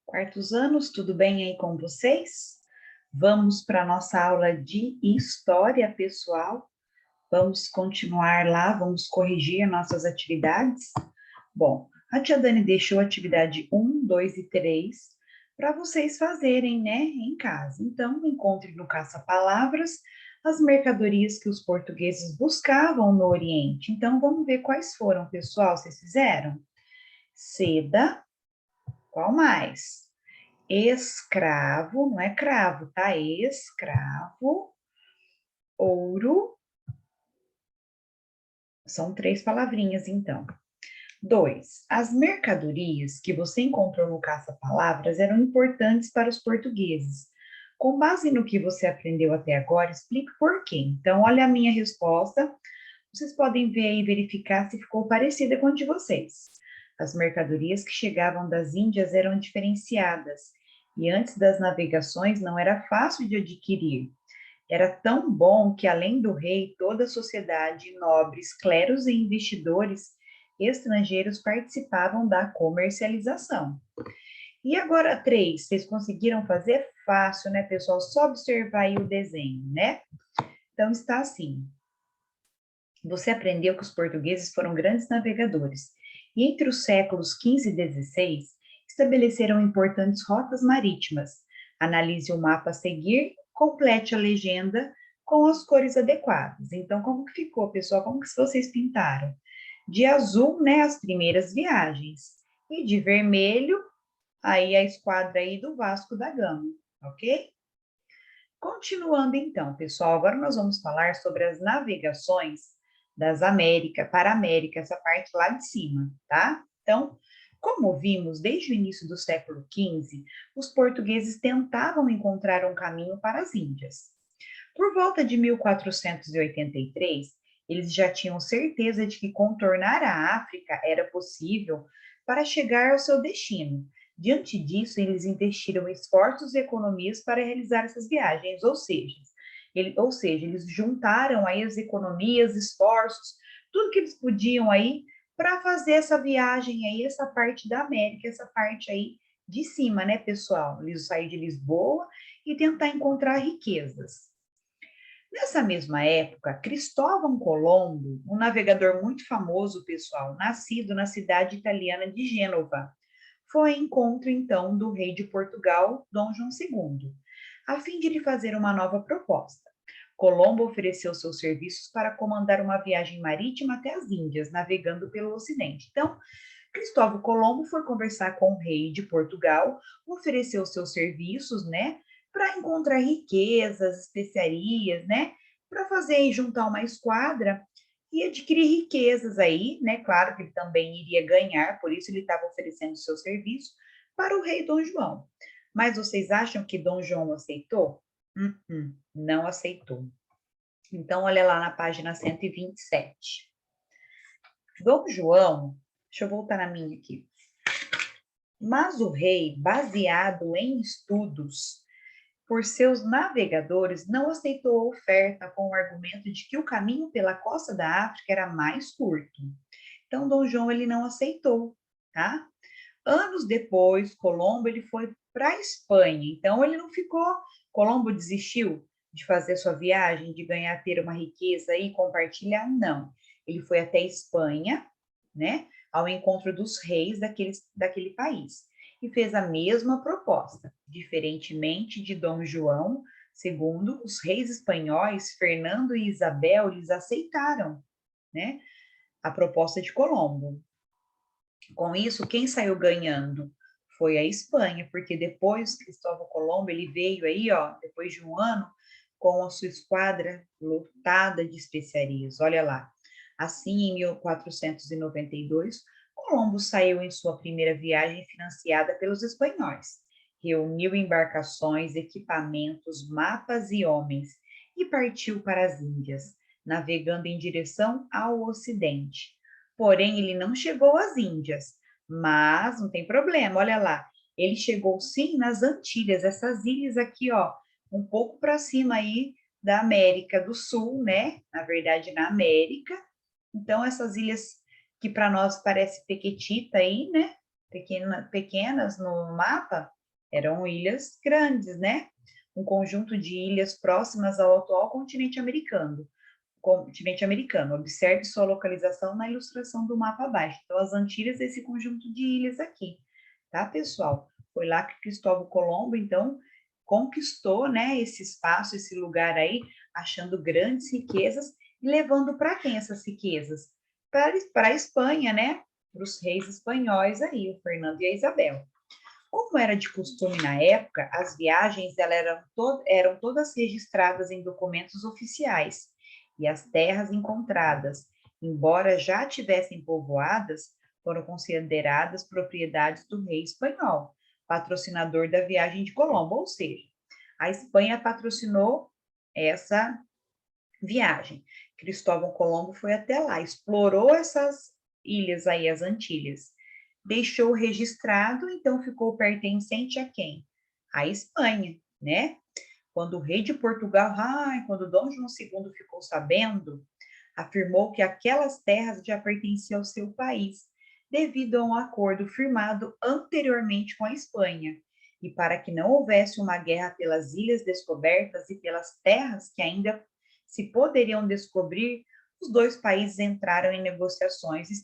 Quartos anos, tudo bem aí com vocês? Vamos para a nossa aula de História Pessoal. Vamos continuar lá, vamos corrigir nossas atividades. Bom, a tia Dani deixou a atividade 1, 2 e 3 para vocês fazerem, né, em casa. Então, encontre no caça-palavras as mercadorias que os portugueses buscavam no Oriente. Então, vamos ver quais foram, pessoal, vocês fizeram? Seda, qual mais? Escravo, não é cravo, tá? Escravo, ouro, são 3 palavrinhas, então. 2. As mercadorias que você encontrou no caça-palavras eram importantes para os portugueses. Com base no que você aprendeu até agora, explique por quê. Então, olha a minha resposta. Vocês podem ver aí e verificar se ficou parecida com a de vocês. As mercadorias que chegavam das Índias eram diferenciadas e antes das navegações não era fácil de adquirir. Era tão bom que, além do rei, toda a sociedade, nobres, cleros e investidores estrangeiros participavam da comercialização. E agora, 3, vocês conseguiram fazer? Fácil, né, pessoal? Só observar aí o desenho, né? Então, está assim. Você aprendeu que os portugueses foram grandes navegadores e entre os séculos XV e XVI estabeleceram importantes rotas marítimas. Analise o mapa a seguir, complete a legenda com as cores adequadas. Então, como que ficou, pessoal? Como que vocês pintaram? De azul, né, as primeiras viagens, e de vermelho, aí a esquadra aí do Vasco da Gama, ok? Continuando então, pessoal, agora nós vamos falar sobre as navegações das Américas para a América, essa parte lá de cima, tá? Então, como vimos, desde o início do século XV, os portugueses tentavam encontrar um caminho para as Índias. Por volta de 1483, eles já tinham certeza de que contornar a África era possível para chegar ao seu destino. Diante disso, eles investiram esforços e economias para realizar essas viagens, ou seja, eles juntaram aí as economias, esforços, tudo que eles podiam aí para fazer essa viagem aí, essa parte da América, essa parte aí de cima, né, pessoal? Eles saíram de Lisboa e tentar encontrar riquezas. Nessa mesma época, Cristóvão Colombo, um navegador muito famoso, pessoal, nascido na cidade italiana de Gênova, foi ao encontro, então, do rei de Portugal, Dom João II, a fim de lhe fazer uma nova proposta. Colombo ofereceu seus serviços para comandar uma viagem marítima até as Índias, navegando pelo Ocidente. Então, Cristóvão Colombo foi conversar com o rei de Portugal, ofereceu seus serviços, né, para encontrar riquezas, especiarias, né, para fazer e juntar uma esquadra e adquirir riquezas aí, né? Claro que ele também iria ganhar, por isso ele estava oferecendo seu serviço para o rei Dom João. Mas vocês acham que Dom João aceitou? Não aceitou. Então, olha lá na página 127. Dom João, deixa eu voltar na minha aqui. Mas o rei, baseado em estudos por seus navegadores, não aceitou a oferta com o argumento de que o caminho pela costa da África era mais curto. Então, Dom João ele não aceitou, tá? Anos depois, Colombo ele foi para a Espanha. Então, ele não ficou. Colombo desistiu de fazer sua viagem, de ganhar, ter uma riqueza e compartilhar? Não. Ele foi até a Espanha, né? Ao encontro dos reis daquele país e fez a mesma proposta. Diferentemente de Dom João II, os reis espanhóis, Fernando e Isabel, eles aceitaram, né, a proposta de Colombo. Com isso, quem saiu ganhando foi a Espanha, porque depois Cristóvão Colombo, ele veio aí, ó, depois de um ano, com a sua esquadra lotada de especiarias. Olha lá. Assim, em 1492, Colombo saiu em sua primeira viagem financiada pelos espanhóis. Reuniu embarcações, equipamentos, mapas e homens e partiu para as Índias, navegando em direção ao Ocidente. Porém, ele não chegou às Índias, mas não tem problema, olha lá. Ele chegou sim nas Antilhas, essas ilhas aqui, ó, um pouco para cima aí da América do Sul, né? Na verdade, na América. Então, essas ilhas que para nós parece pequetita aí, né? pequenas no mapa, eram ilhas grandes, né? Um conjunto de ilhas próximas ao atual continente americano. Observe sua localização na ilustração do mapa abaixo. Então, as Antilhas é esse conjunto de ilhas aqui, tá, pessoal? Foi lá que Cristóvão Colombo, então, conquistou, né, esse espaço, esse lugar aí, achando grandes riquezas e levando para quem essas riquezas? Para a Espanha, né? Para os reis espanhóis aí, o Fernando e a Isabel. Como era de costume na época, as viagens eram todas registradas em documentos oficiais e as terras encontradas, embora já tivessem povoadas, foram consideradas propriedades do rei espanhol, patrocinador da viagem de Colombo, ou seja, a Espanha patrocinou essa viagem. Cristóvão Colombo foi até lá, explorou essas ilhas aí, as Antilhas, deixou registrado, então ficou pertencente a quem? A Espanha, né? Quando o rei de Portugal, quando Dom João II ficou sabendo, afirmou que aquelas terras já pertenciam ao seu país, devido a um acordo firmado anteriormente com a Espanha, e para que não houvesse uma guerra pelas ilhas descobertas e pelas terras que ainda se poderiam descobrir, os dois países entraram em negociações e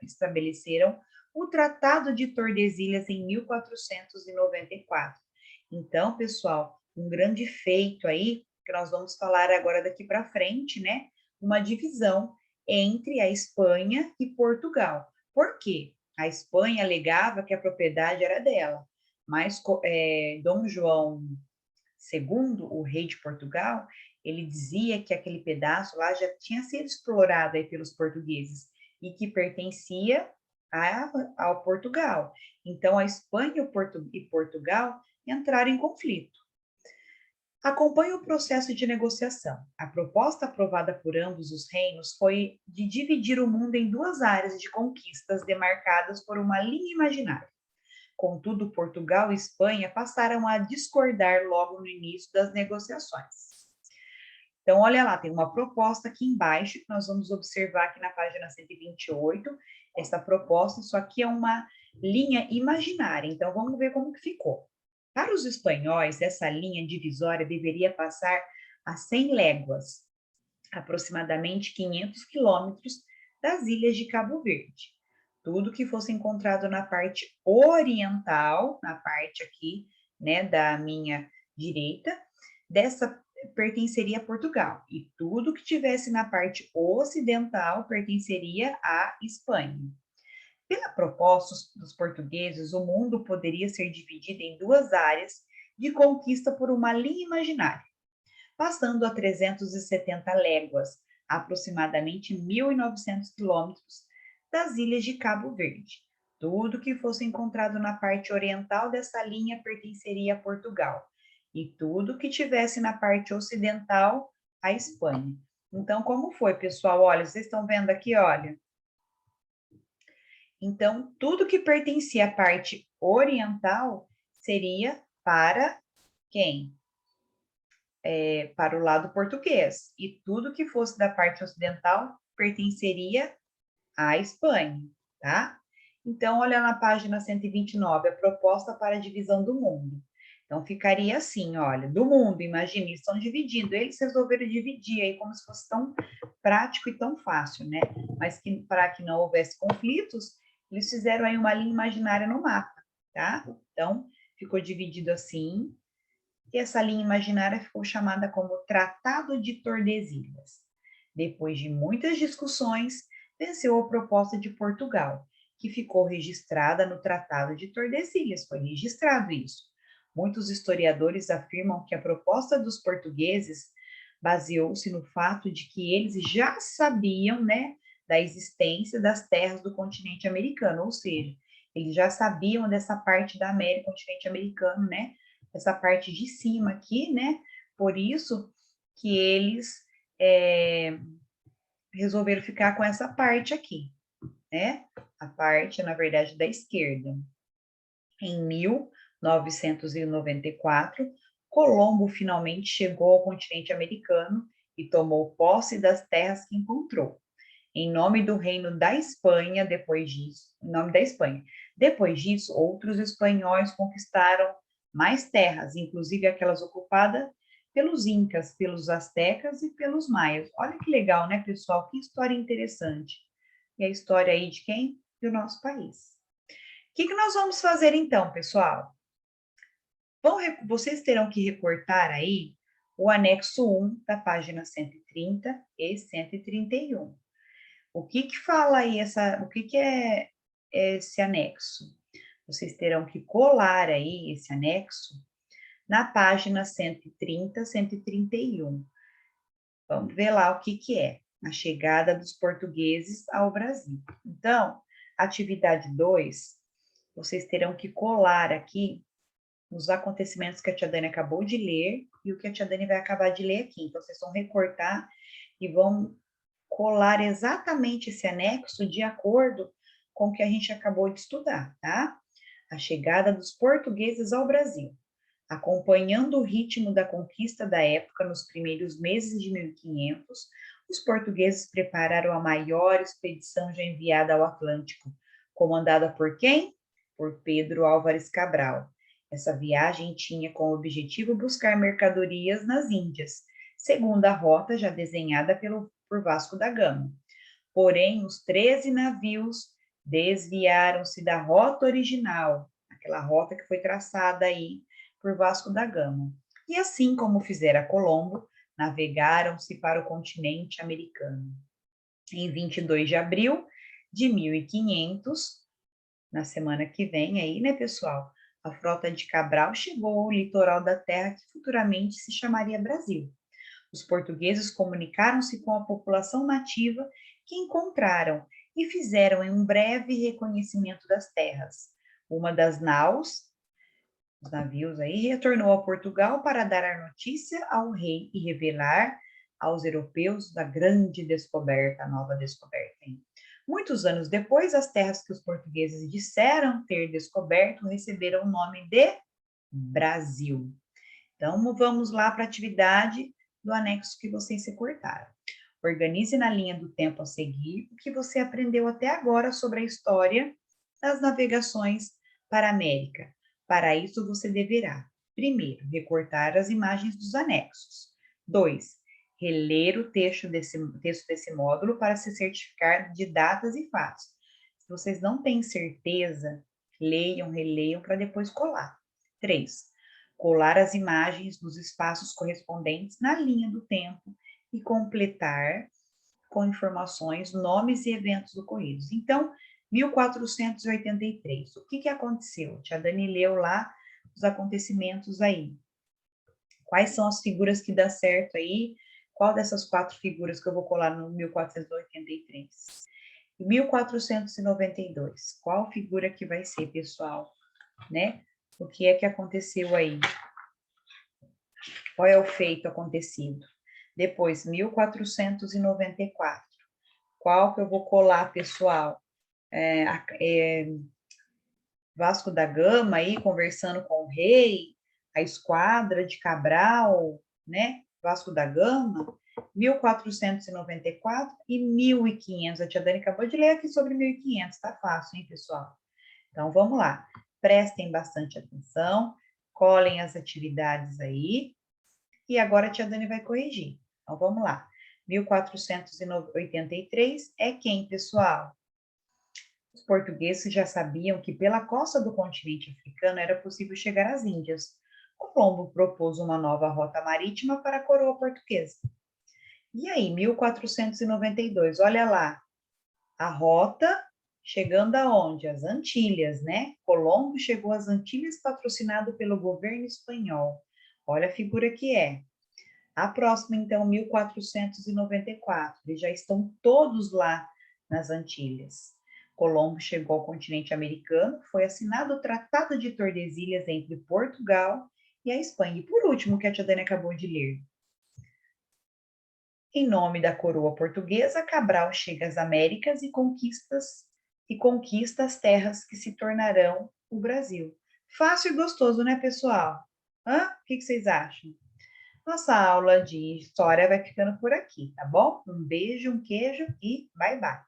estabeleceram o Tratado de Tordesilhas em 1494. Então, pessoal, um grande feito aí, que nós vamos falar agora daqui para frente, né? Uma divisão entre a Espanha e Portugal. Por quê? A Espanha alegava que a propriedade era dela, mas Dom João II, o rei de Portugal, ele dizia que aquele pedaço lá já tinha sido explorado aí pelos portugueses e que pertencia ao Portugal. Então, a Espanha e Portugal entraram em conflito. Acompanhe o processo de negociação. A proposta aprovada por ambos os reinos foi de dividir o mundo em duas áreas de conquistas demarcadas por uma linha imaginária. Contudo, Portugal e Espanha passaram a discordar logo no início das negociações. Então, olha lá, tem uma proposta aqui embaixo que nós vamos observar aqui na página 128. Essa proposta, isso aqui é uma linha imaginária. Então, vamos ver como que ficou. Para os espanhóis, essa linha divisória deveria passar a 100 léguas, aproximadamente 500 quilômetros, das ilhas de Cabo Verde. Tudo que fosse encontrado na parte oriental, na parte aqui, né, da minha direita, dessa pertenceria a Portugal. E tudo que tivesse na parte ocidental pertenceria à Espanha. Pela proposta dos portugueses, o mundo poderia ser dividido em duas áreas de conquista por uma linha imaginária, passando a 370 léguas, aproximadamente 1.900 quilômetros, das ilhas de Cabo Verde. Tudo que fosse encontrado na parte oriental dessa linha pertenceria a Portugal, e tudo que tivesse na parte ocidental, à Espanha. Então, como foi, pessoal? Olha, vocês estão vendo aqui, olha. Então, tudo que pertencia à parte oriental seria para quem? Para o lado português. E tudo que fosse da parte ocidental pertenceria à Espanha, tá? Então, olha na página 129, a proposta para a divisão do mundo. Então, ficaria assim, olha, do mundo, imagine, eles estão dividindo, eles resolveram dividir aí como se fosse tão prático e tão fácil, né? Mas que, para que não houvesse conflitos, eles fizeram aí uma linha imaginária no mapa, tá? Então, ficou dividido assim, e essa linha imaginária ficou chamada como Tratado de Tordesilhas. Depois de muitas discussões, venceu a proposta de Portugal, que ficou registrada no Tratado de Tordesilhas, foi registrado isso. Muitos historiadores afirmam que a proposta dos portugueses baseou-se no fato de que eles já sabiam, né, da existência das terras do continente americano, ou seja, eles já sabiam dessa parte da América, continente americano, né, essa parte de cima aqui, né, por isso que eles resolveram ficar com essa parte aqui, né, a parte, na verdade, da esquerda. Em 1994, Colombo finalmente chegou ao continente americano e tomou posse das terras que encontrou. em nome do reino da Espanha, depois disso, em nome da Espanha. Depois disso, outros espanhóis conquistaram mais terras, inclusive aquelas ocupadas pelos incas, pelos astecas e pelos maias. Olha que legal, né, pessoal? Que história interessante. E a história aí de quem? Do nosso país. O que nós vamos fazer então, pessoal? Vocês terão que recortar aí o anexo 1 da página 130 e 131. O que fala aí o que é esse anexo? Vocês terão que colar aí esse anexo na página 130, 131. Vamos ver lá o que é a chegada dos portugueses ao Brasil. Então, atividade 2, vocês terão que colar aqui os acontecimentos que a tia Dani acabou de ler e o que a tia Dani vai acabar de ler aqui. Então, vocês vão recortar e vão colar exatamente esse anexo de acordo com o que a gente acabou de estudar, tá? A chegada dos portugueses ao Brasil. Acompanhando o ritmo da conquista da época nos primeiros meses de 1500, os portugueses prepararam a maior expedição já enviada ao Atlântico, comandada por quem? Por Pedro Álvares Cabral. Essa viagem tinha como objetivo buscar mercadorias nas Índias, segundo a rota já desenhada por Vasco da Gama. Porém, os 13 navios desviaram-se da rota original, aquela rota que foi traçada aí por Vasco da Gama. E assim como fizera Colombo, navegaram-se para o continente americano. Em 22 de abril de 1500, na semana que vem aí, né, pessoal? A frota de Cabral chegou ao litoral da terra que futuramente se chamaria Brasil. Os portugueses comunicaram-se com a população nativa que encontraram e fizeram um breve reconhecimento das terras. Uma das naus, os navios aí, retornou a Portugal para dar a notícia ao rei e revelar aos europeus da grande descoberta, a nova descoberta. Hein? Muitos anos depois, as terras que os portugueses disseram ter descoberto receberam o nome de Brasil. Então, vamos lá para a atividade do anexo que vocês recortaram. Organize na linha do tempo a seguir o que você aprendeu até agora sobre a história das navegações para a América. Para isso, você deverá, primeiro, recortar as imagens dos anexos. 2. Reler o texto desse módulo para se certificar de datas e fatos. Se vocês não têm certeza, leiam, releiam para depois colar. 3. Colar as imagens nos espaços correspondentes na linha do tempo e completar com informações, nomes e eventos ocorridos. Então, 1483, o que aconteceu? Tia Dani leu lá os acontecimentos aí. Quais são as figuras que dá certo aí? Qual dessas 4 figuras que eu vou colar no 1483? 1492, qual figura que vai ser, pessoal? Né? O que é que aconteceu aí? Qual é o feito acontecido? Depois, 1494. Qual que eu vou colar, pessoal? Vasco da Gama aí conversando com o rei, a esquadra de Cabral, né? Vasco da Gama, 1494 e 1500. A tia Dani acabou de ler aqui sobre 1500, tá fácil, hein, pessoal? Então, vamos lá. Prestem bastante atenção, colhem as atividades aí, e agora a tia Dani vai corrigir. Então, vamos lá. 1483 é quem, pessoal? Os portugueses já sabiam que pela costa do continente africano era possível chegar às Índias. Colombo propôs uma nova rota marítima para a coroa portuguesa. E aí, 1492, olha lá, a rota chegando aonde? Às Antilhas, né? Colombo chegou às Antilhas patrocinado pelo governo espanhol. Olha a figura que é. A próxima, então, 1494. Eles já estão todos lá nas Antilhas. Colombo chegou ao continente americano, foi assinado o Tratado de Tordesilhas entre Portugal e a Espanha. E por último, que a tia Dani acabou de ler. Em nome da coroa portuguesa, Cabral chega às Américas e conquista as terras que se tornarão o Brasil. Fácil e gostoso, né, pessoal? O que vocês acham? Nossa aula de história vai ficando por aqui, tá bom? Um beijo, um queijo e bye bye.